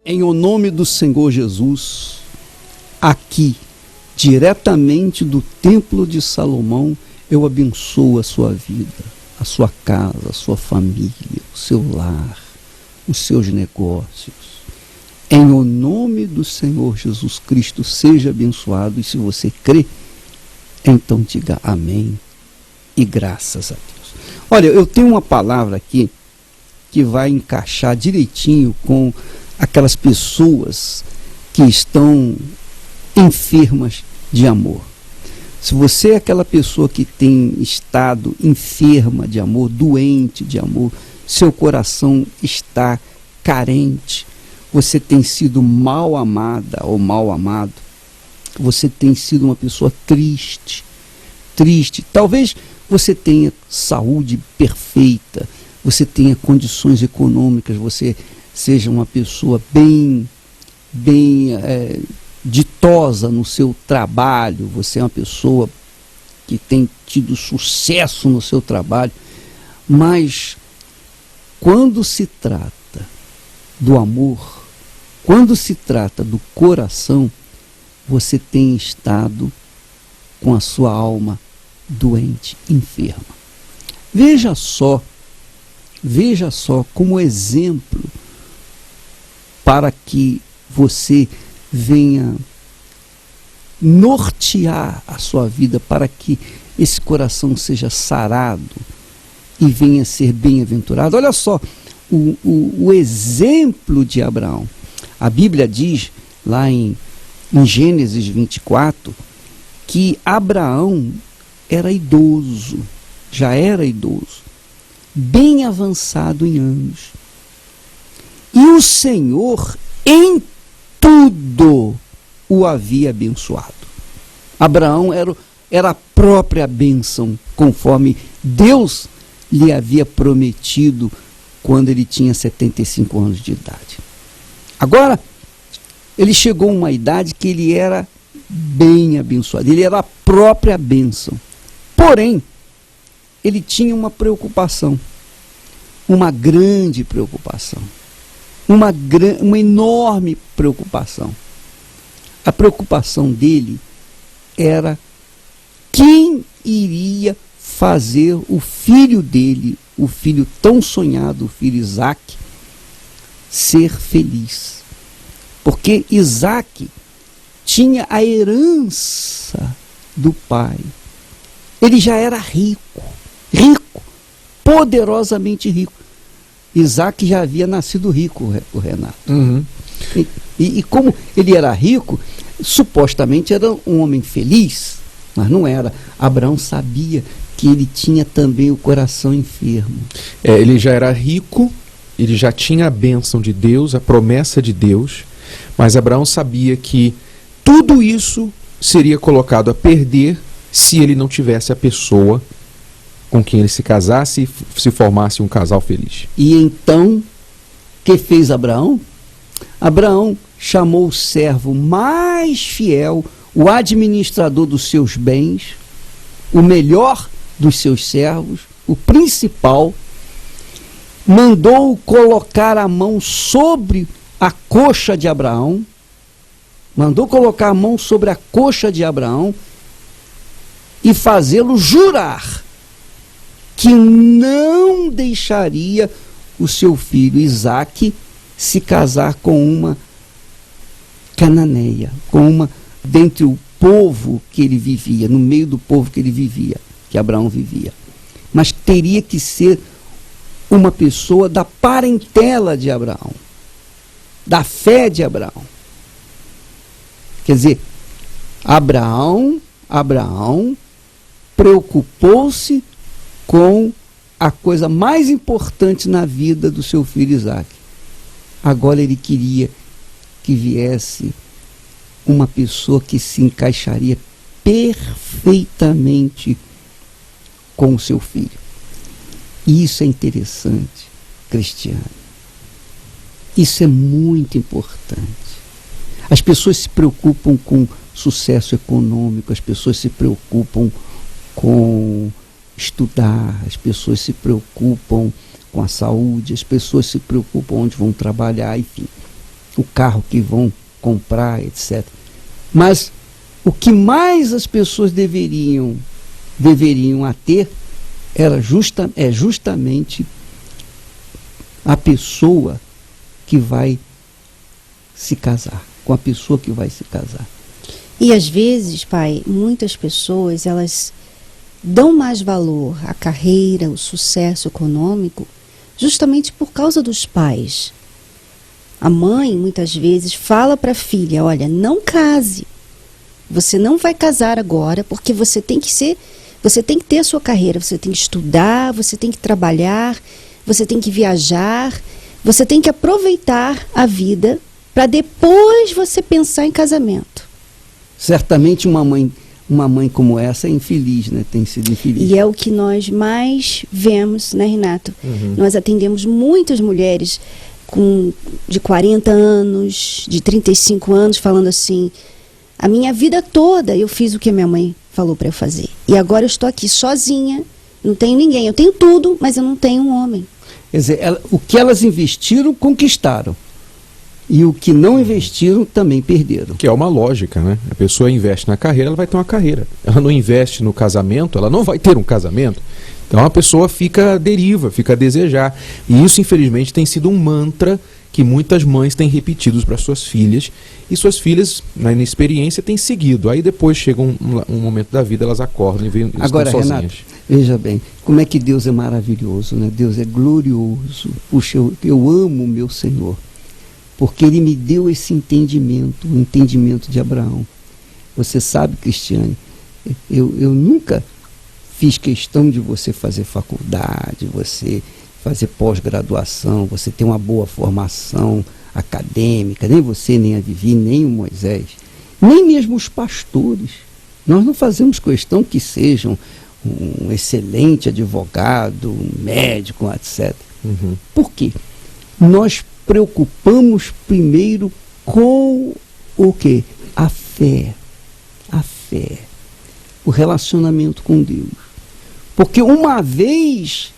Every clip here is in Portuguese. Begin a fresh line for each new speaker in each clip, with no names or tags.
Em o nome do Senhor Jesus, aqui, diretamente do Templo de Salomão, eu abençoo a sua vida, a sua casa, a sua família, o seu lar, os seus negócios. Em o nome do Senhor Jesus Cristo, seja abençoado. E se você crê, então diga amém e graças a Deus. Olha, eu tenho uma palavra aqui que vai encaixar direitinho com aquelas pessoas que estão enfermas de amor. Se você é aquela pessoa que tem estado enferma de amor, doente de amor, seu coração está carente, você tem sido mal amada ou mal amado, você tem sido uma pessoa triste, talvez você tenha saúde perfeita, você tenha condições econômicas, você seja uma pessoa bem ditosa no seu trabalho, você é uma pessoa que tem tido sucesso no seu trabalho, mas quando se trata do amor, quando se trata do coração, você tem estado com a sua alma doente, enferma. Veja só como exemplo para que você venha nortear a sua vida, para que esse coração seja sarado e venha ser bem-aventurado. Olha só o exemplo de Abraão. A Bíblia diz lá em Gênesis 24 que Abraão era idoso, já era idoso, bem avançado em anos. E o Senhor em tudo o havia abençoado. Abraão era a própria bênção, conforme Deus lhe havia prometido quando ele tinha 75 anos de idade. Agora, ele chegou a uma idade que ele era bem abençoado, ele era a própria bênção. Porém, ele tinha uma preocupação, uma grande preocupação, uma enorme preocupação. A preocupação dele era quem iria fazer o filho dele, o filho tão sonhado, o filho Isaac, ser feliz. Porque Isaac tinha a herança do pai. Ele já era rico, poderosamente rico. Isaac já havia nascido rico, o Renato.
Uhum.
E como ele era rico, supostamente era um homem feliz, mas não era. Abraão sabia que ele tinha também o coração enfermo.
Ele já era rico, ele já tinha a bênção de Deus, a promessa de Deus, mas Abraão sabia que tudo isso seria colocado a perder se ele não tivesse a pessoa com quem ele se casasse e se formasse um casal feliz.
E então, o que fez Abraão? Abraão chamou o servo mais fiel, o administrador dos seus bens, o melhor dos seus servos, o principal, mandou colocar a mão sobre a coxa de Abraão, e fazê-lo jurar que não deixaria o seu filho Isaque se casar com uma cananeia, dentre o povo que ele vivia, no meio do povo que ele vivia, que Abraão vivia. Mas teria que ser uma pessoa da parentela de Abraão, da fé de Abraão. Quer dizer, Abraão preocupou-se com a coisa mais importante na vida do seu filho Isaac. Agora ele queria que viesse uma pessoa que se encaixaria perfeitamente com o seu filho. E isso é interessante, Cristiano. Isso é muito importante. As pessoas se preocupam com sucesso econômico, as pessoas se preocupam com estudar, as pessoas se preocupam com a saúde, as pessoas se preocupam onde vão trabalhar, enfim. o carro que vão comprar, etc. Mas o que mais as pessoas deveriam a ter é justamente a pessoa que vai se casar, com a pessoa que vai se casar.
E às vezes, pai, muitas pessoas, elas dão mais valor à carreira, ao sucesso econômico, justamente por causa dos pais. A mãe, muitas vezes, fala para a filha, olha, não case. Você não vai casar agora, porque você tem que ter a sua carreira, você tem que estudar, você tem que trabalhar, você tem que viajar, você tem que aproveitar a vida para depois você pensar em casamento.
Certamente uma mãe como essa é infeliz, né? Tem sido infeliz.
E é o que nós mais vemos, né, Renato? Nós atendemos muitas mulheres de 40 anos, de 35 anos, falando assim, a minha vida toda eu fiz o que a minha mãe falou para eu fazer. E agora eu estou aqui sozinha, não tenho ninguém. Eu tenho tudo, mas eu não tenho um homem.
Quer dizer, o que elas investiram, conquistaram. E o que não investiram, também perderam.
Que é uma lógica, né? A pessoa investe na carreira, ela vai ter uma carreira. Ela não investe no casamento, ela não vai ter um casamento. Então a pessoa fica à deriva, fica a desejar. E isso, infelizmente, tem sido um mantra que muitas mães têm repetido para suas filhas, e suas filhas, na inexperiência, têm seguido. Aí depois chega um momento da vida, elas acordam e estão
agora,
sozinhas.
Renato, veja bem, como é que Deus é maravilhoso, né? Deus é glorioso. Puxa, eu amo o meu Senhor, porque Ele me deu esse entendimento, o entendimento de Abraão. Você sabe, Cristiane, eu nunca fiz questão de você fazer faculdade, você fazer pós-graduação, você ter uma boa formação acadêmica, nem você, nem a Vivi, nem o Moisés, nem mesmo os pastores. Nós não fazemos questão que sejam um excelente advogado, um médico, etc. Por quê? Nós preocupamos primeiro com o quê? A fé, o relacionamento com Deus. Porque uma vez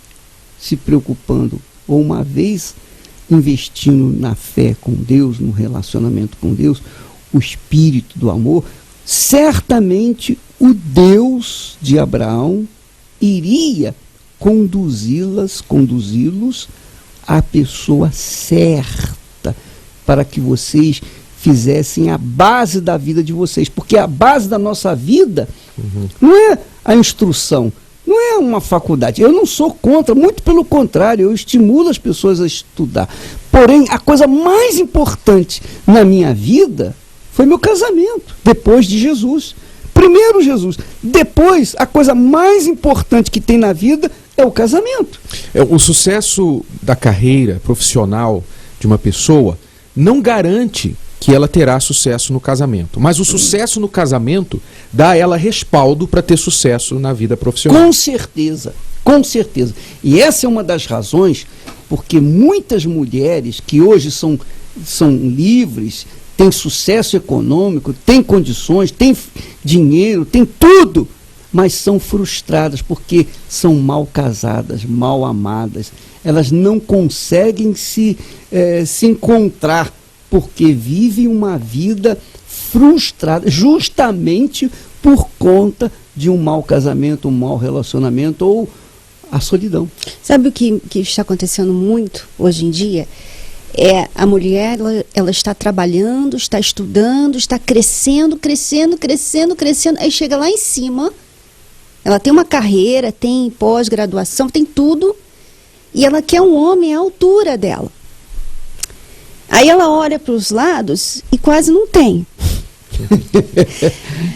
se preocupando, ou uma vez investindo na fé com Deus, no relacionamento com Deus, o espírito do amor, certamente o Deus de Abraão iria conduzi-los à pessoa certa, para que vocês fizessem a base da vida de vocês. Porque a base da nossa vida não é a instrução, não é uma faculdade. Eu não sou contra, muito pelo contrário, eu estimulo as pessoas a estudar. Porém, a coisa mais importante na minha vida foi meu casamento, depois de Jesus. Primeiro Jesus, depois a coisa mais importante que tem na vida é o casamento.
O sucesso da carreira profissional de uma pessoa não garante que ela terá sucesso no casamento. Mas o sucesso no casamento dá a ela respaldo para ter sucesso na vida profissional.
Com certeza, com certeza. E essa é uma das razões porque muitas mulheres que hoje são livres, têm sucesso econômico, têm condições, têm dinheiro, têm tudo, mas são frustradas porque são mal casadas, mal amadas. Elas não conseguem se encontrar, porque vivem uma vida frustrada, justamente por conta de um mau casamento, um mau relacionamento ou a solidão.
Sabe o que está acontecendo muito hoje em dia? A mulher, ela está trabalhando, está estudando, está crescendo, aí chega lá em cima, ela tem uma carreira, tem pós-graduação, tem tudo, e ela quer um homem à altura dela. Aí ela olha para os lados e quase não tem.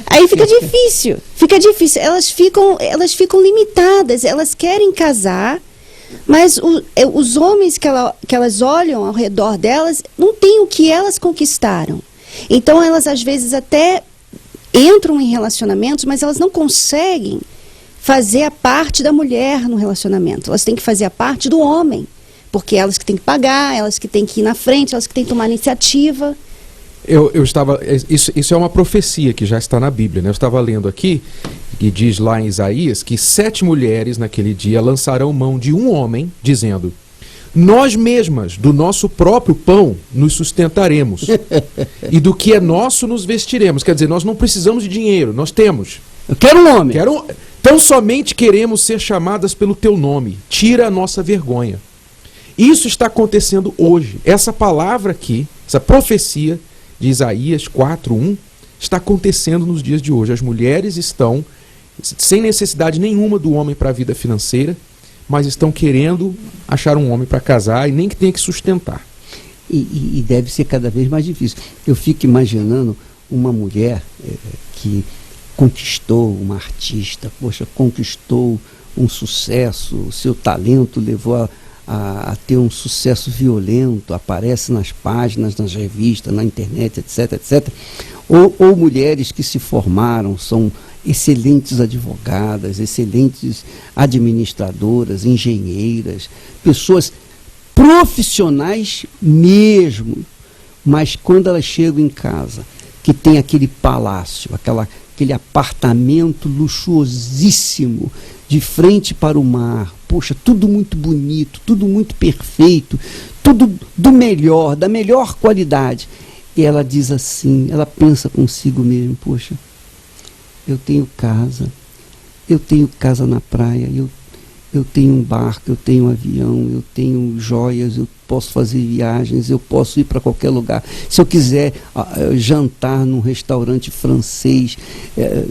Aí fica difícil. Elas ficam limitadas, elas querem casar, mas os homens que elas olham ao redor delas não têm o que elas conquistaram. Então elas às vezes até entram em relacionamentos, mas elas não conseguem fazer a parte da mulher no relacionamento. Elas têm que fazer a parte do homem. Porque elas que têm que pagar, elas que têm que ir na frente, elas que têm que tomar iniciativa. Isso
é uma profecia que já está na Bíblia, né? Eu estava lendo aqui, e diz lá em Isaías, que 7 mulheres naquele dia lançarão mão de um homem, dizendo: nós mesmas, do nosso próprio pão, nos sustentaremos. E do que é nosso, nos vestiremos. Quer dizer, nós não precisamos de dinheiro, nós temos.
Eu quero um homem.
Tão somente queremos ser chamadas pelo teu nome. Tira a nossa vergonha. Isso está acontecendo hoje. Essa palavra aqui, essa profecia de Isaías 4:1, está acontecendo nos dias de hoje. As mulheres estão sem necessidade nenhuma do homem para a vida financeira, mas estão querendo achar um homem para casar e nem que tenha que sustentar.
E deve ser cada vez mais difícil. Eu fico imaginando uma mulher que conquistou, uma artista, conquistou um sucesso, o seu talento levou a ter um sucesso violento, aparece nas páginas, nas revistas, na internet, etc, etc. Ou mulheres que se formaram, são excelentes advogadas, excelentes administradoras, engenheiras, pessoas profissionais mesmo, mas quando elas chegam em casa, que tem aquele palácio, aquele apartamento luxuosíssimo, de frente para o mar, poxa, tudo muito bonito, tudo muito perfeito, tudo do melhor, da melhor qualidade. E ela diz assim, ela pensa consigo mesmo, poxa, eu tenho casa na praia, eu tenho um barco, eu tenho um avião, eu tenho joias, eu posso fazer viagens, eu posso ir para qualquer lugar. Se eu quiser jantar num restaurante francês,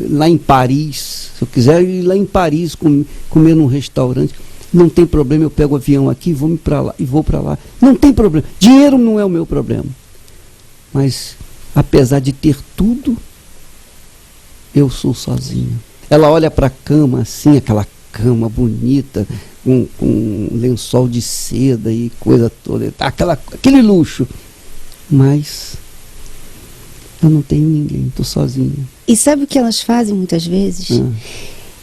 lá em Paris, se eu quiser ir lá em Paris comer num restaurante, não tem problema, eu pego o avião aqui e vou para lá. Não tem problema. Dinheiro não é o meu problema. Mas, apesar de ter tudo, eu sou sozinho. Ela olha para a cama assim, aquela cama bonita, com um lençol de seda e coisa toda, aquele luxo. Mas eu não tenho ninguém, estou sozinha.
E sabe o que elas fazem muitas vezes?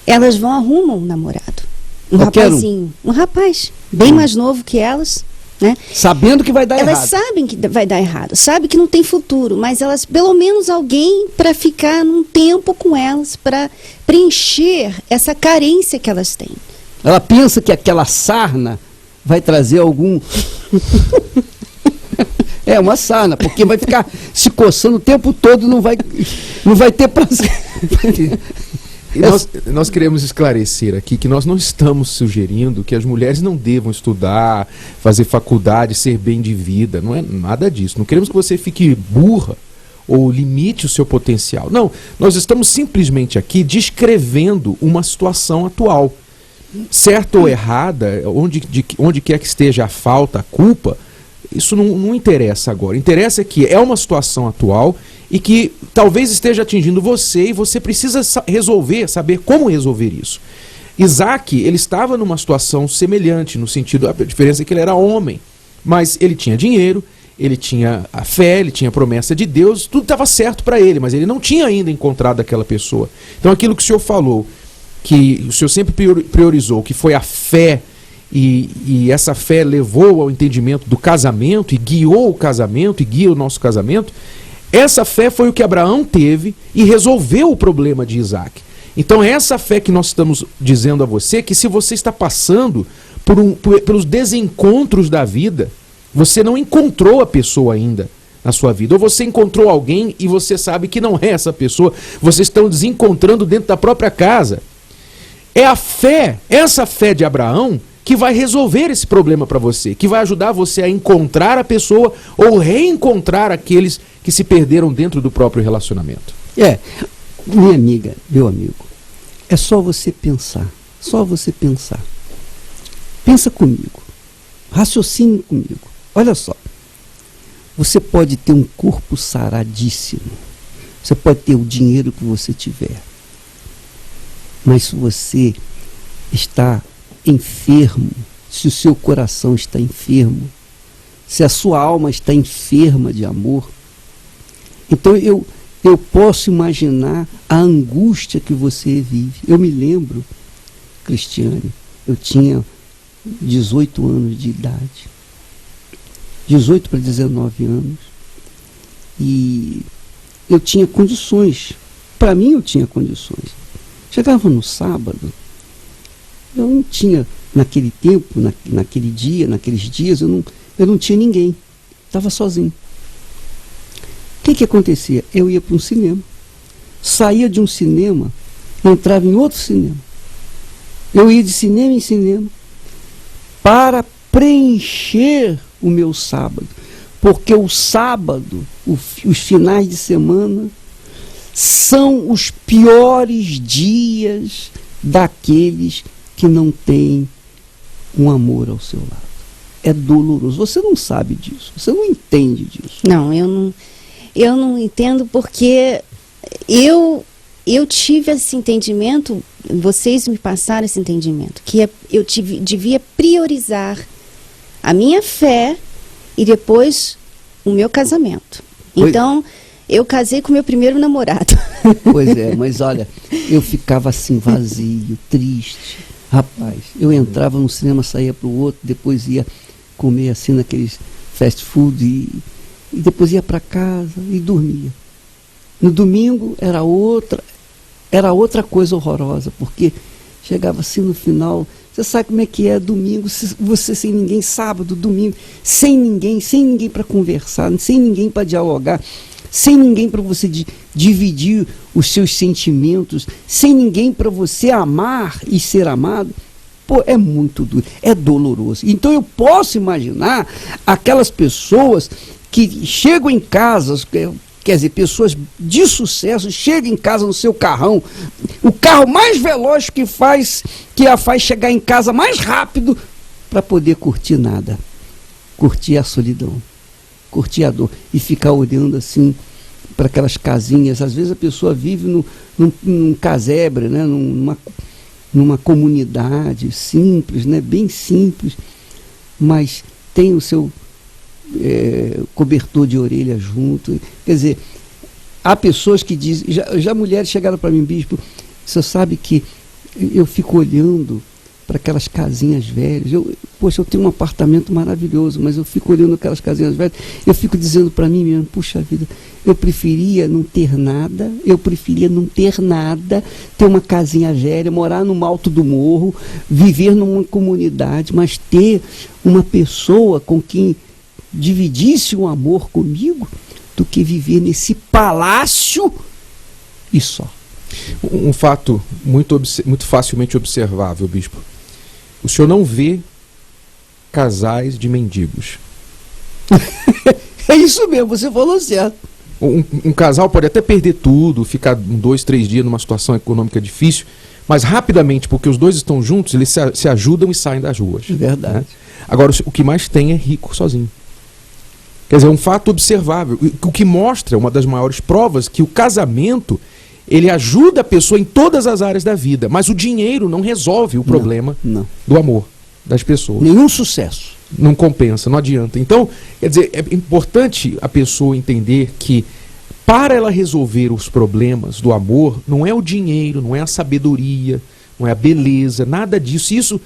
Elas arrumam um namorado. Um rapaz, bem mais novo que elas, né?
Sabendo que vai dar errado.
Elas sabem que vai dar errado, sabem que não tem futuro, mas elas, pelo menos alguém para ficar num tempo com elas, para preencher essa carência que elas têm.
Ela pensa que aquela sarna vai trazer algum... É uma sarna, porque vai ficar se coçando o tempo todo, não vai ter prazer.
E nós queremos esclarecer aqui que nós não estamos sugerindo que as mulheres não devam estudar, fazer faculdade, ser bem de vida. Não é nada disso. Não queremos que você fique burra ou limite o seu potencial. Não, nós estamos simplesmente aqui descrevendo uma situação atual. Certa ou errada, onde quer que esteja a falta, a culpa, isso não interessa agora. Interessa que é uma situação atual e que talvez esteja atingindo você e você precisa saber como resolver isso. Isaac, ele estava numa situação semelhante, no sentido, a diferença é que ele era homem, mas ele tinha dinheiro, ele tinha a fé, ele tinha a promessa de Deus, tudo estava certo para ele, mas ele não tinha ainda encontrado aquela pessoa. Então aquilo que o senhor falou, que o senhor sempre priorizou, que foi a fé, e essa fé levou ao entendimento do casamento, e guiou o casamento, e guia o nosso casamento, essa fé foi o que Abraão teve e resolveu o problema de Isaac. Então é essa fé que nós estamos dizendo a você, que se você está passando pelos desencontros da vida, você não encontrou a pessoa ainda na sua vida, ou você encontrou alguém e você sabe que não é essa pessoa, vocês estão desencontrando dentro da própria casa. É a fé, essa fé de Abraão, que vai resolver esse problema para você, que vai ajudar você a encontrar a pessoa ou reencontrar aqueles que se perderam dentro do próprio relacionamento.
Minha amiga, meu amigo, é só você pensar, Pensa comigo, raciocine comigo. Olha só, você pode ter um corpo saradíssimo, você pode ter o dinheiro que você tiver, mas se você está enfermo, se o seu coração está enfermo, se a sua alma está enferma de amor, então eu posso imaginar a angústia que você vive. Eu me lembro, Cristiane, eu tinha 18 anos de idade, 18 para 19 anos, e eu tinha condições, para mim eu tinha condições. Chegava no sábado, eu não tinha naquele tempo, naquele dia, naqueles dias, eu não tinha ninguém. Estava sozinho. O que acontecia? Eu ia para um cinema. Saía de um cinema, entrava em outro cinema. Eu ia de cinema em cinema para preencher o meu sábado. Porque o sábado, os finais de semana, são os piores dias daqueles que não têm um amor ao seu lado. É doloroso. Você não sabe disso, você não entende disso.
Não, eu não entendo, porque eu tive esse entendimento, vocês me passaram esse entendimento, que eu devia priorizar a minha fé e depois o meu casamento. Então, eu casei com o meu primeiro namorado.
Pois é, mas olha, eu ficava assim vazio, triste. Rapaz, eu entrava no cinema, saía para o outro, depois ia comer assim naqueles fast food e depois ia para casa e dormia. No domingo era outra coisa horrorosa, porque chegava assim no final, você sabe como é que é domingo, você sem ninguém, sábado, domingo, sem ninguém para conversar, sem ninguém para dialogar, sem ninguém para você dividir os seus sentimentos, sem ninguém para você amar e ser amado. Pô, é muito duro, é doloroso. Então eu posso imaginar aquelas pessoas que chegam em casa, quer dizer, pessoas de sucesso, chegam em casa no seu carrão, o carro mais veloz que a faz chegar em casa mais rápido para poder curtir nada, curtir a solidão, curtir a dor e ficar olhando assim para aquelas casinhas. Às vezes a pessoa vive num casebre, né? numa comunidade simples, né? Bem simples, mas tem o seu cobertor de orelha junto. Quer dizer, há pessoas que dizem, já mulheres chegaram para mim, bispo, você sabe que eu fico olhando para aquelas casinhas velhas, poxa, eu tenho um apartamento maravilhoso, mas eu fico olhando aquelas casinhas velhas, eu fico dizendo para mim mesmo, puxa vida, eu preferia não ter nada, ter uma casinha velha, morar no alto do morro, viver numa comunidade, mas ter uma pessoa com quem dividisse um amor comigo, do que viver nesse palácio e só.
Um fato muito facilmente observável, bispo. O senhor não vê casais de mendigos.
É isso mesmo, você falou certo.
Um casal pode até perder tudo, ficar 2, 3 dias numa situação econômica difícil, mas rapidamente, porque os dois estão juntos, eles se ajudam e saem das ruas.
É verdade.
Né? Agora, o que mais tem é rico sozinho. Quer dizer, é um fato observável, o que mostra, uma das maiores provas, que o casamento, ele ajuda a pessoa em todas as áreas da vida, mas o dinheiro não resolve o problema do amor das pessoas.
Nenhum sucesso.
Não compensa, não adianta. Então, quer dizer, é importante a pessoa entender que para ela resolver os problemas do amor, não é o dinheiro, não é a sabedoria, não é a beleza, nada disso. Se isso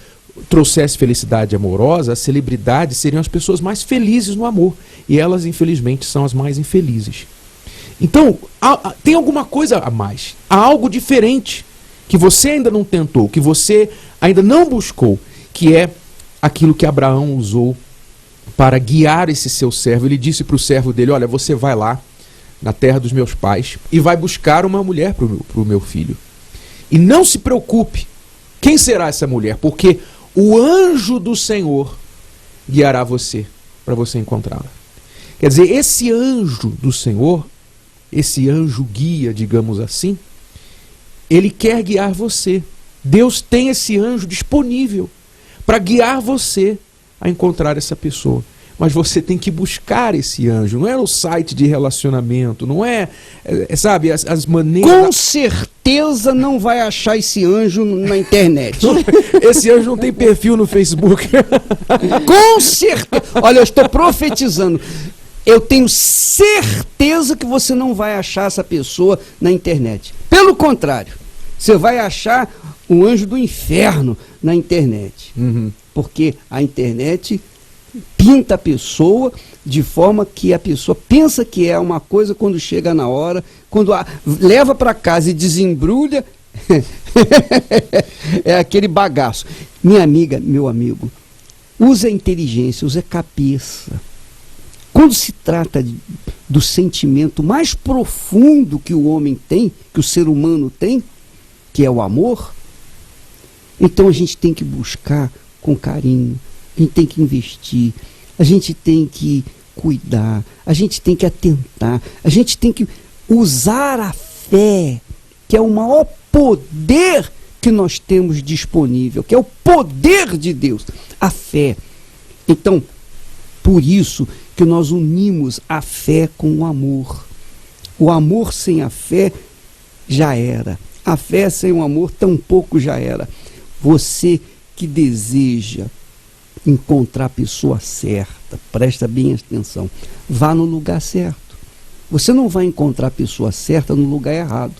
trouxesse felicidade amorosa, as celebridades seriam as pessoas mais felizes no amor. E elas, infelizmente, são as mais infelizes. Então, tem alguma coisa a mais. Há algo diferente que você ainda não tentou, que você ainda não buscou, que é aquilo que Abraão usou para guiar esse seu servo. Ele disse para o servo dele, olha, você vai lá na terra dos meus pais e vai buscar uma mulher para o meu filho. E não se preocupe, quem será essa mulher? Porque o anjo do Senhor guiará você para você encontrá-la. Quer dizer, esse anjo do Senhor, esse anjo guia, digamos assim, ele quer guiar você. Deus tem esse anjo disponível para guiar você a encontrar essa pessoa. Mas você tem que buscar esse anjo. Não é no site de relacionamento, não sabe, as maneiras...
Com certeza não vai achar esse anjo na internet.
Esse anjo não tem perfil no Facebook.
Com certeza. Olha, eu estou profetizando. Eu tenho certeza que você não vai achar essa pessoa na internet. Pelo contrário, você vai achar um anjo do inferno na internet. Porque a internet pinta a pessoa de forma que a pessoa pensa que é uma coisa, quando chega na hora, quando leva para casa e desembrulha, é aquele bagaço. Minha amiga, meu amigo, use a inteligência, use a cabeça. Quando se trata do sentimento mais profundo que o homem tem, que o ser humano tem, que é o amor, então a gente tem que buscar com carinho, a gente tem que investir, a gente tem que cuidar, a gente tem que atentar, a gente tem que usar a fé, que é o maior poder que nós temos disponível, que é o poder de Deus, a fé. Então, por isso que nós unimos a fé com o amor. O amor sem a fé já era. A fé sem o amor tampouco já era. Você que deseja encontrar a pessoa certa, presta bem atenção, vá no lugar certo. Você não vai encontrar a pessoa certa no lugar errado.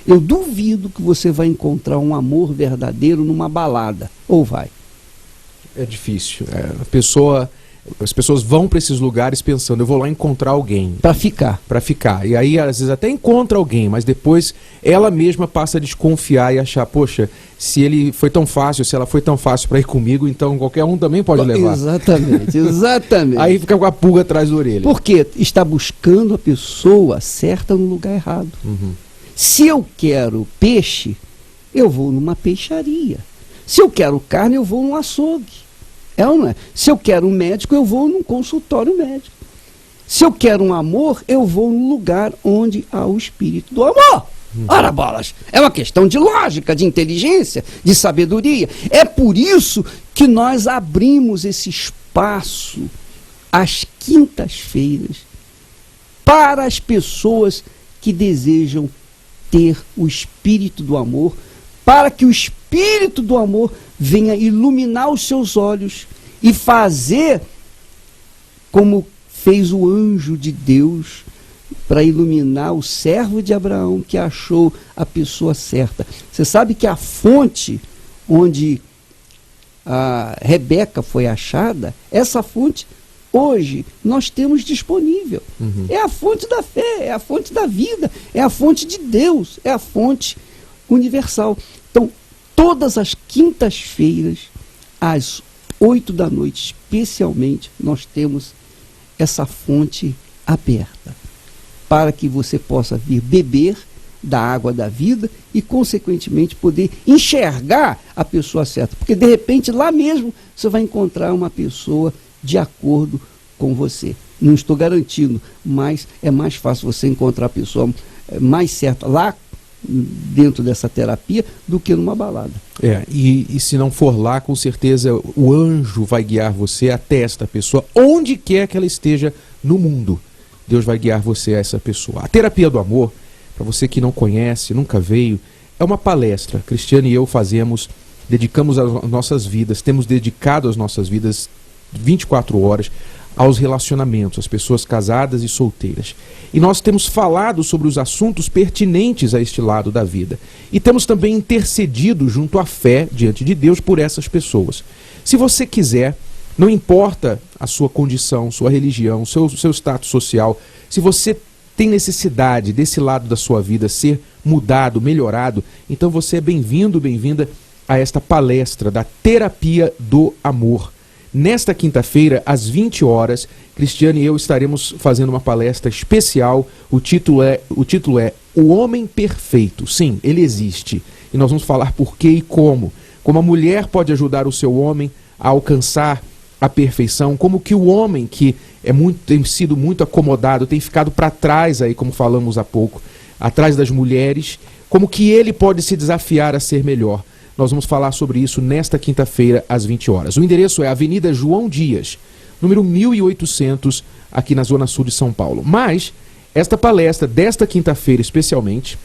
Eu duvido que você vai encontrar um amor verdadeiro numa balada. Ou vai?
É difícil. As pessoas vão para esses lugares pensando, eu vou lá encontrar alguém.
Para ficar.
Para ficar. E aí, às vezes, até encontra alguém, mas depois ela mesma passa a desconfiar e achar, poxa, se ele foi tão fácil, se ela foi tão fácil para ir comigo, então qualquer um também pode levar.
Exatamente, exatamente.
Aí fica com a pulga atrás da orelha.
Porque está buscando a pessoa certa no lugar errado.
Uhum.
Se eu quero peixe, eu vou numa peixaria. Se eu quero carne, eu vou num açougue. É ou não é? Se eu quero um médico, eu vou num consultório médico. Se eu quero um amor, eu vou num lugar onde há o espírito do amor. Ora bolas, é uma questão de lógica, de inteligência, de sabedoria. É por isso que nós abrimos esse espaço às quintas-feiras para as pessoas que desejam ter o espírito do amor, para que o espírito do amor venha iluminar os seus olhos e fazer como fez o anjo de Deus para iluminar o servo de Abraão que achou a pessoa certa. Você sabe que a fonte onde a Rebeca foi achada, essa fonte hoje nós temos disponível.
Uhum.
É a fonte da fé, é a fonte da vida, é a fonte de Deus, é a fonte universal. Então, todas as quintas-feiras, às 8 da noite, especialmente, nós temos essa fonte aberta, para que você possa vir beber da água da vida e, consequentemente, poder enxergar a pessoa certa. Porque, de repente, lá mesmo, você vai encontrar uma pessoa de acordo com você. Não estou garantindo, mas é mais fácil você encontrar a pessoa mais certa lá dentro dessa terapia do que numa balada.
E se não for lá, com certeza o anjo vai guiar você até esta pessoa, onde quer que ela esteja no mundo. Deus vai guiar você a essa pessoa. A terapia do amor, para você que não conhece, nunca veio, é uma palestra. Cristiane e eu dedicamos as nossas vidas, temos dedicado as nossas vidas 24 horas aos relacionamentos, às pessoas casadas e solteiras. E nós temos falado sobre os assuntos pertinentes a este lado da vida. E temos também intercedido junto à fé diante de Deus por essas pessoas. Se você quiser, não importa a sua condição, sua religião, seu status social, se você tem necessidade desse lado da sua vida ser mudado, melhorado, então você é bem-vindo, bem-vinda a esta palestra da Terapia do Amor. Nesta quinta-feira, às 20 horas, Cristiane e eu estaremos fazendo uma palestra especial. O título é O Homem Perfeito. Sim, ele existe. E nós vamos falar por que e como. Como a mulher pode ajudar o seu homem a alcançar a perfeição. Como que o homem que tem sido muito acomodado, tem ficado para trás aí, como falamos há pouco, atrás das mulheres. Como que ele pode se desafiar a ser melhor. Nós vamos falar sobre isso nesta quinta-feira, às 20 horas. O endereço é Avenida João Dias, número 1800, aqui na Zona Sul de São Paulo. Mas esta palestra, desta quinta-feira especialmente,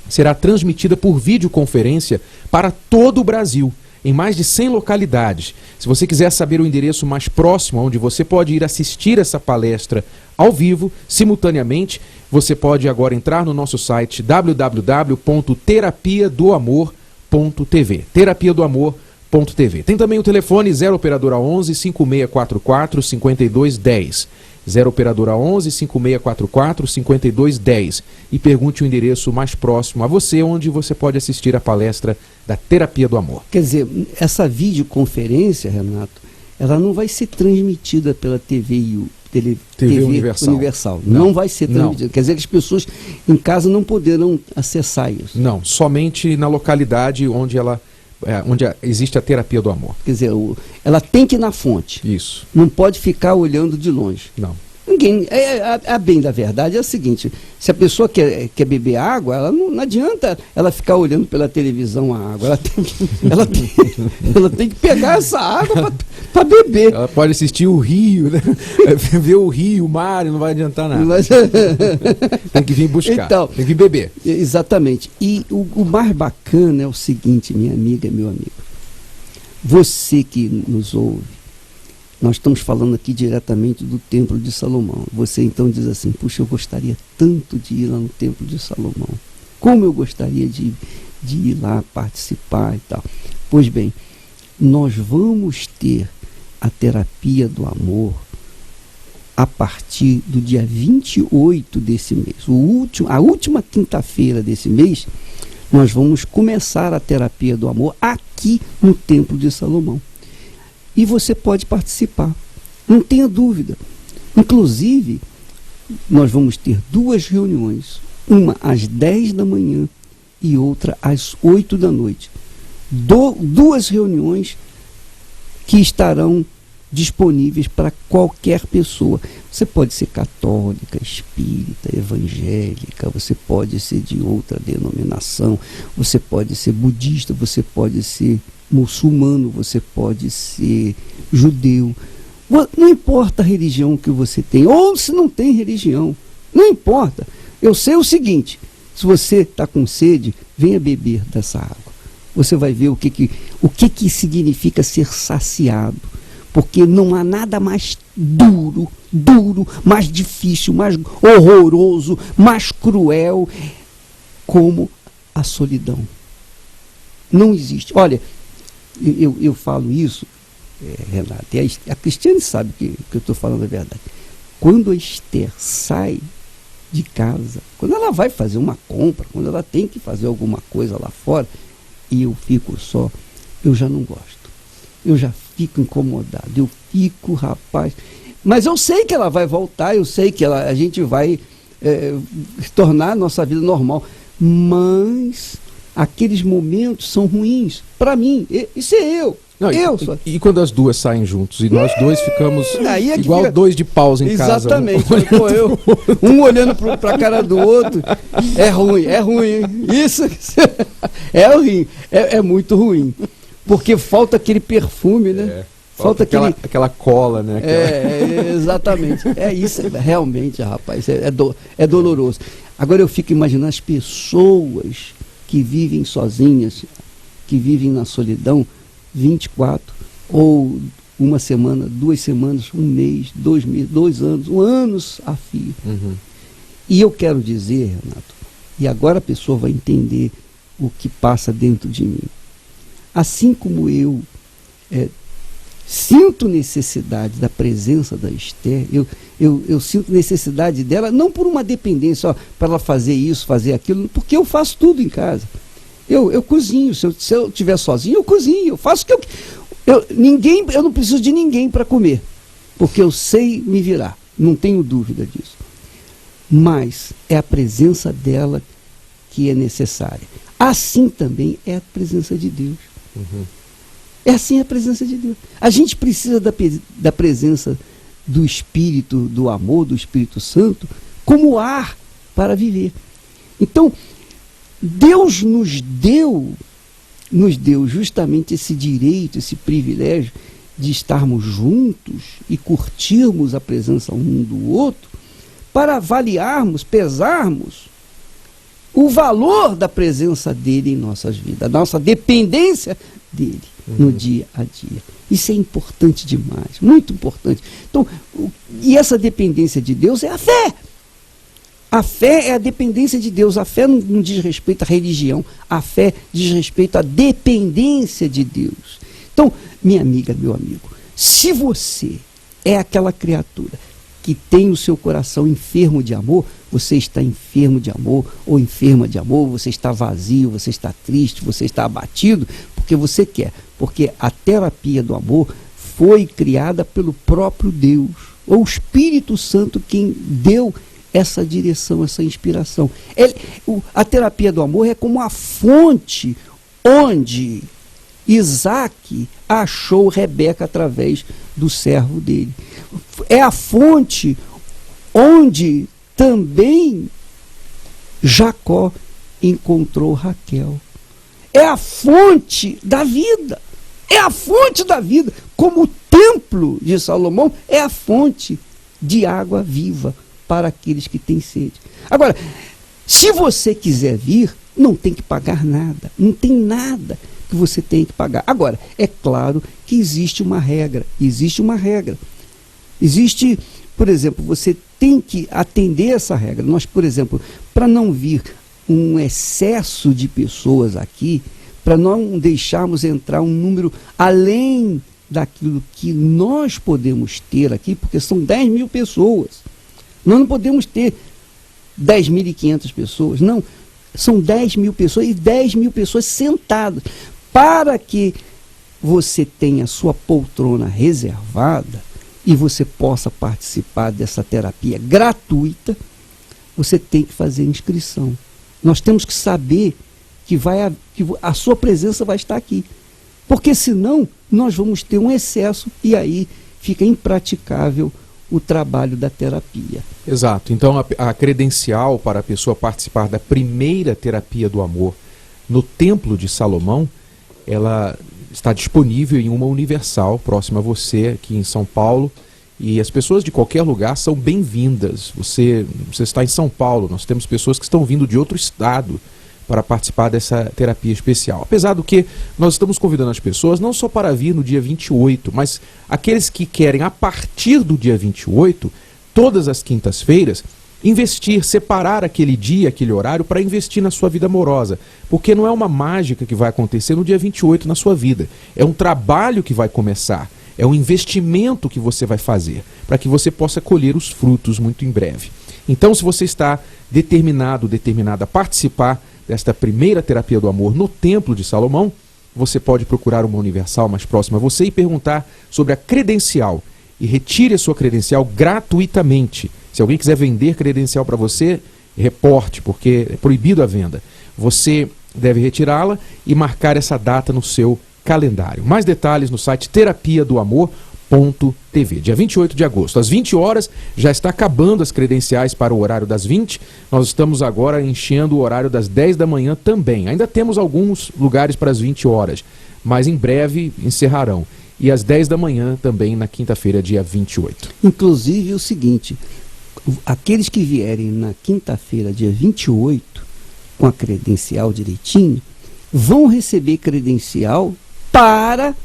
será transmitida por videoconferência para todo o Brasil, em mais de 100 localidades. Se você quiser saber o endereço mais próximo, onde você pode ir assistir essa palestra ao vivo, simultaneamente, você pode agora entrar no nosso site www.terapiadoamor.tv, terapiadoamor.tv. Tem também o telefone 0 operadora 11 5644 5210. 0 operadora 11 5644 5210. E pergunte o endereço mais próximo a você, onde você pode assistir a palestra da Terapia do Amor.
Quer dizer, essa videoconferência, Renato, ela não vai ser transmitida pela TV Universal. Não vai ser transmitida. Quer dizer que as pessoas em casa não poderão acessar isso.
Não, somente na localidade onde existe a Terapia do Amor.
Quer dizer, ela tem que ir na fonte.
Isso.
Não pode ficar olhando de longe.
Não.
Ninguém. A bem da verdade é o seguinte: se a pessoa quer beber água, ela não adianta ela ficar olhando pela televisão a água. Ela tem que pegar essa água para beber.
Ela pode assistir o rio, né? Ver o rio, o mar, não vai adiantar nada. Tem que vir buscar,
então,
tem que beber.
Exatamente. E o mais bacana é o seguinte, minha amiga, meu amigo. Você que nos ouve, nós estamos falando aqui diretamente do Templo de Salomão. Você então diz assim: puxa, eu gostaria tanto de ir lá no Templo de Salomão. Como eu gostaria de ir lá participar e tal. Pois bem, nós vamos ter a Terapia do Amor a partir do dia 28 desse mês. A última quinta-feira desse mês, nós vamos começar a Terapia do Amor aqui no Templo de Salomão. E você pode participar, não tenha dúvida. Inclusive, nós vamos ter 2 reuniões, uma às 10 da manhã e outra às 8 da noite. 2 reuniões que estarão disponíveis para qualquer pessoa. Você pode ser católica, espírita, evangélica, você pode ser de outra denominação, você pode ser budista, você pode ser muçulmano, você pode ser judeu. Não importa a religião que você tem, ou se não tem religião, não importa. Eu sei o seguinte: se você está com sede, venha beber dessa água. Você vai ver o que significa ser saciado. Porque não há nada mais duro, mais difícil, mais horroroso, mais cruel como a solidão. Não existe. Olha, eu falo isso, Renato, e a Cristiane sabe que eu estou falando a verdade. Quando a Esther sai de casa, quando ela vai fazer uma compra, quando ela tem que fazer alguma coisa lá fora, e eu fico só, eu já não gosto. Eu já fico incomodado, eu fico, rapaz. Mas eu sei que ela vai voltar, eu sei que a gente vai tornar a nossa vida normal. Mas aqueles momentos são ruins para mim. Isso é eu.
Não, e quando as duas saem juntos e nós dois ficamos igual fica... 2 de paus em casa.
Exatamente. Um olhando para a cara do outro. É ruim. Isso é ruim. É muito ruim. Porque falta aquele perfume, né?
Falta aquela cola, né?
Exatamente. É isso, realmente, rapaz. É doloroso. Agora eu fico imaginando as pessoas que vivem sozinhas, que vivem na solidão, 24, ou uma semana, 2 semanas, 1 mês, 2 meses, 2 anos, 1 ano a fio.
Uhum.
E eu quero dizer, Renato, e agora a pessoa vai entender o que passa dentro de mim. Assim como eu sinto necessidade da presença da Esther, eu sinto necessidade dela, não por uma dependência, para ela fazer isso, fazer aquilo, porque eu faço tudo em casa. Eu cozinho, se eu estiver sozinho, eu cozinho, eu faço o que eu não preciso de ninguém para comer, porque eu sei me virar, não tenho dúvida disso. Mas é a presença dela que é necessária. Assim também é a presença de Deus.
Uhum.
É assim a presença de Deus. A gente precisa da presença do Espírito, do amor, do Espírito Santo, como ar para viver. Então, Deus nos deu justamente esse direito, esse privilégio de estarmos juntos e curtirmos a presença um do outro, para avaliarmos, pesarmos o valor da presença dele em nossas vidas, a nossa dependência dele no dia a dia. Isso é importante demais, muito importante. Então, e essa dependência de Deus é a fé. A fé é a dependência de Deus. A fé não diz respeito à religião. A fé diz respeito à dependência de Deus. Então, minha amiga, meu amigo, se você é aquela criatura que tem o seu coração enfermo de amor, você está enfermo de amor ou enferma de amor, você está vazio, você está triste, você está abatido, porque você quer. Porque a terapia do amor foi criada pelo próprio Deus, ou o Espírito Santo quem deu essa direção, essa inspiração. A terapia do amor é como a fonte onde Isaac achou Rebeca através do servo dele. É a fonte onde também Jacó encontrou Raquel. É a fonte da vida. É a fonte da vida. Como o templo de Salomão é a fonte de água viva para aqueles que têm sede. Agora, se você quiser vir, não tem que pagar nada. Não tem nada que você tem que pagar. Agora, é claro que existe uma regra. Existe uma regra. Existe, por exemplo, você tem que atender essa regra. Nós, por exemplo, para não vir um excesso de pessoas aqui, para não deixarmos entrar um número além daquilo que nós podemos ter aqui, porque são 10 mil pessoas. Nós não podemos ter 10.500 pessoas, não. São 10 mil pessoas e 10 mil pessoas sentadas. Para que você tenha a sua poltrona reservada e você possa participar dessa terapia gratuita, você tem que fazer inscrição. Nós temos que saber que a sua presença vai estar aqui. Porque senão nós vamos ter um excesso e aí fica impraticável o trabalho da terapia.
Exato. Então a credencial para a pessoa participar da primeira terapia do amor no Templo de Salomão, ela está disponível em uma Universal próxima a você aqui em São Paulo, e as pessoas de qualquer lugar são bem-vindas. Você está em São Paulo, nós temos pessoas que estão vindo de outro estado para participar dessa terapia especial. Apesar do que nós estamos convidando as pessoas não só para vir no dia 28, mas aqueles que querem a partir do dia 28, todas as quintas-feiras, investir, separar aquele dia, aquele horário para investir na sua vida amorosa. Porque não é uma mágica que vai acontecer no dia 28 na sua vida. É um trabalho que vai começar. É um investimento que você vai fazer para que você possa colher os frutos muito em breve. Então, se você está determinada a participar desta primeira terapia do amor no Templo de Salomão, você pode procurar uma Universal mais próxima a você e perguntar sobre a credencial. E retire a sua credencial gratuitamente. Se alguém quiser vender credencial para você, reporte, porque é proibido a venda. Você deve retirá-la e marcar essa data no seu calendário. Mais detalhes no site terapiadoamor.tv. Dia 28 de agosto, às 20 horas, já está acabando as credenciais para o horário das 20. Nós estamos agora enchendo o horário das 10 da manhã também. Ainda temos alguns lugares para as 20 horas, mas em breve encerrarão. E às 10 da manhã também na quinta-feira, dia 28.
Inclusive o seguinte, aqueles que vierem na quinta-feira, dia 28, com a credencial direitinho, vão receber credencial para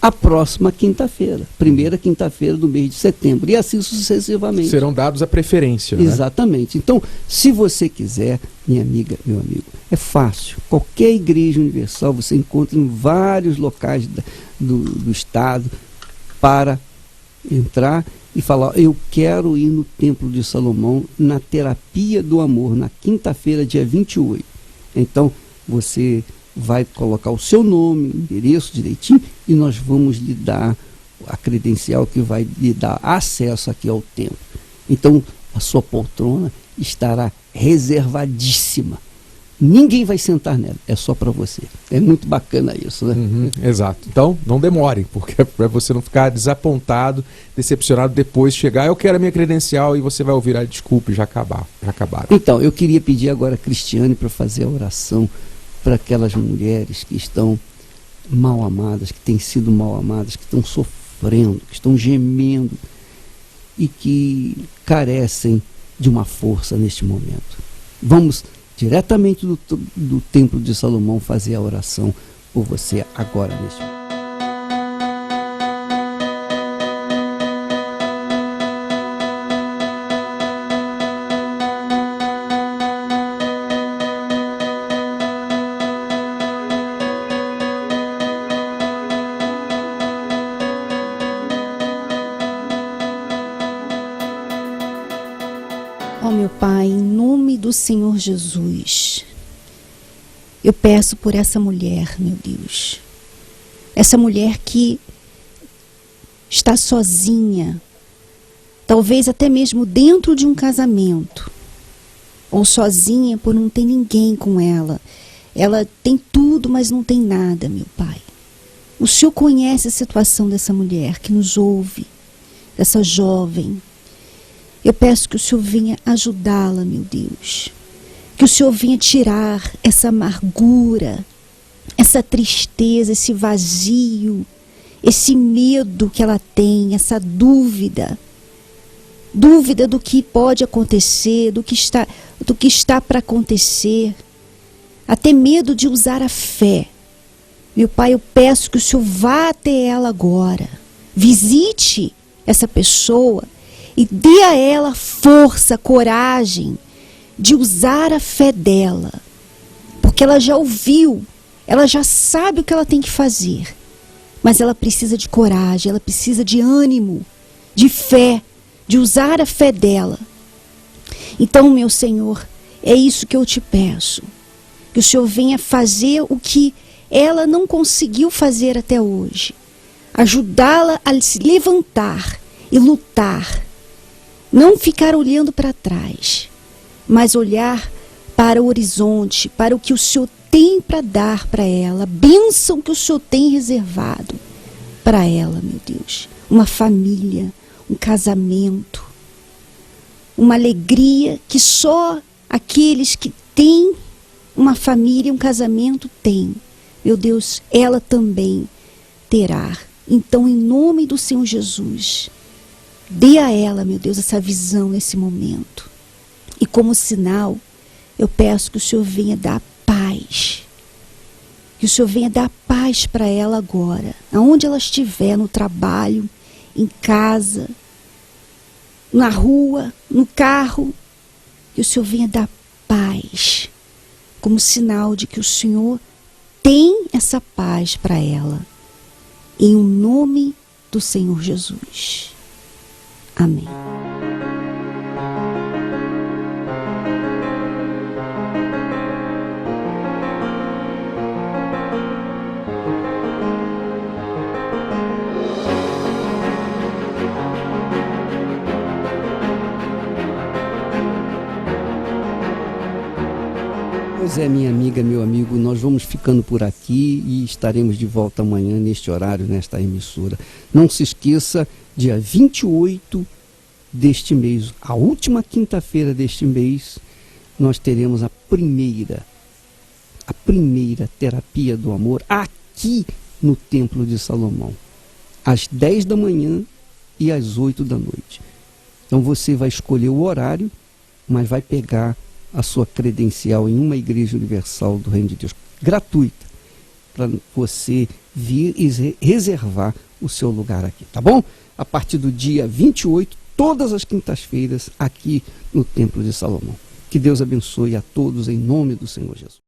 a próxima quinta-feira, primeira quinta-feira do mês de setembro, e assim sucessivamente.
Serão dados a preferência, né?
Exatamente. Então, se você quiser, minha amiga, meu amigo, é fácil. Qualquer igreja universal você encontra em vários locais do estado para entrar e falar, eu quero ir no Templo de Salomão na terapia do amor, na quinta-feira, dia 28. Então, você vai colocar o seu nome, endereço direitinho, e nós vamos lhe dar a credencial que vai lhe dar acesso aqui ao templo. Então, a sua poltrona estará reservadíssima. Ninguém vai sentar nela, é só para você. É muito bacana isso, né?
Exato. Então, não demore, porque é para você não ficar desapontado, decepcionado depois, chegar, eu quero a minha credencial, e você vai ouvir, desculpe, já acabaram.
Então, eu queria pedir agora a Cristiane para fazer a oração para aquelas mulheres que estão mal amadas, que têm sido mal amadas, que estão sofrendo, que estão gemendo e que carecem de uma força neste momento. Vamos diretamente do Templo de Salomão fazer a oração por você agora neste momento.
Ó meu Pai, em nome do Senhor Jesus, eu peço por essa mulher, meu Deus. Essa mulher que está sozinha, talvez até mesmo dentro de um casamento, ou sozinha por não ter ninguém com ela. Ela tem tudo, mas não tem nada, meu Pai. O Senhor conhece a situação dessa mulher que nos ouve, dessa jovem. Eu peço que o Senhor venha ajudá-la, meu Deus. Que o Senhor venha tirar essa amargura, essa tristeza, esse vazio, esse medo que ela tem, essa dúvida. Dúvida do que pode acontecer, do que está para acontecer. Até medo de usar a fé. Meu Pai, eu peço que o Senhor vá até ela agora. Visite essa pessoa e dê a ela força, coragem de usar a fé dela. Porque ela já ouviu, ela já sabe o que ela tem que fazer. Mas ela precisa de coragem, ela precisa de ânimo, de fé, de usar a fé dela. Então, meu Senhor, é isso que eu te peço. Que o Senhor venha fazer o que ela não conseguiu fazer até hoje. Ajudá-la a se levantar e lutar. Não ficar olhando para trás, mas olhar para o horizonte, para o que o Senhor tem para dar para ela, a bênção que o Senhor tem reservado para ela, meu Deus. Uma família, um casamento, uma alegria que só aqueles que têm uma família, um casamento têm. Meu Deus, ela também terá. Então, em nome do Senhor Jesus, dê a ela, meu Deus, essa visão nesse momento. E como sinal, eu peço que o Senhor venha dar paz. Que o Senhor venha dar paz para ela agora. Aonde ela estiver, no trabalho, em casa, na rua, no carro. Que o Senhor venha dar paz. Como sinal de que o Senhor tem essa paz para ela. Em o nome do Senhor Jesus. Amém.
Pois é, minha amiga, meu amigo, nós vamos ficando por aqui e estaremos de volta amanhã neste horário, nesta emissora. Não se esqueça, dia 28 deste mês, a última quinta-feira deste mês, nós teremos a primeira terapia do amor aqui no Templo de Salomão, às 10 da manhã e às 8 da noite. Então você vai escolher o horário, mas vai pegar a sua credencial em uma igreja universal do Reino de Deus, gratuita, para você vir e reservar o seu lugar aqui, tá bom? A partir do dia 28, todas as quintas-feiras, aqui no Templo de Salomão. Que Deus abençoe a todos em nome do Senhor Jesus.